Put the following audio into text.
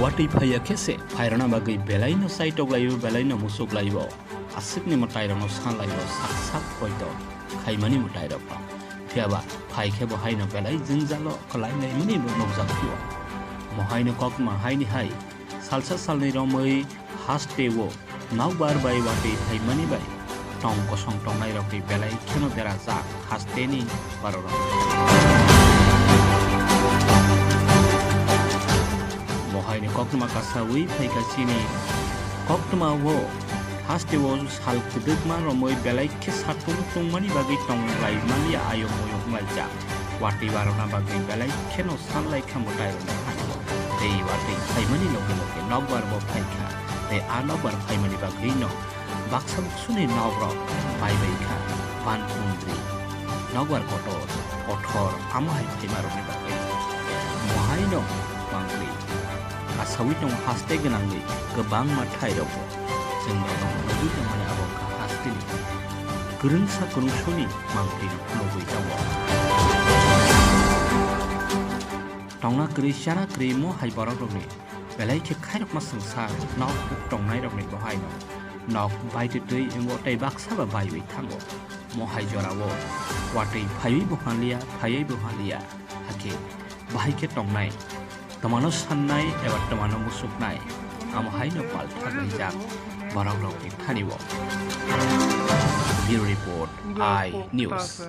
Watwi phaya khese phairana bagai belaino saitoglayo belaino musuglayo asikni matairano sanlayo saksak poito khaimani matairapa thiaba phaikebo haino belai jwngjalo khlai naimani nokjakpio mohaino kokma haini hai salsa salni romoi hastewo Nokbar bai Watwi Phaimanibai tongko song tongnai rokni belai kheno bera ja Hasteni barora mohaino kokma kasawi phaika chini kokma wo hastewo sal kudukma romoi belai khe satung tungmani bagi tonglai mali ayo moyok malja Watwi barona bagi belai kheno sanlai khamotai rona ei Watwi Phaimani loke Nokbar bo phaika te Nokbar Phaimani bagi no baksam suni Nokbar bai kha panpundri Nokbar kotor amai thimaroni bagi mohaino bangri asawi tong haste genangni kwbangma thairok जोंनाव नबुइ तंमाने आबोखा हास्तेनि गोरोंसा गोरोंसनि मांग्रि नबुइ दावा तंना क्रि सारा क्रि मो Haibara रंनि बेलाइखे खाइरक मा संसार नक तंनाय रंनि बहायनो नक बायदि दै एंगो तै बाक्साबा बायबै थांगो मो हाइजरावो Watwi फायै बहालिया हाके बाहायखे तंनाय तमानो साननाय एबा तमानो मुसुकनाय आमहायनो पाल्था गैजाक Barang Thaniwo. Bureau Report, I News.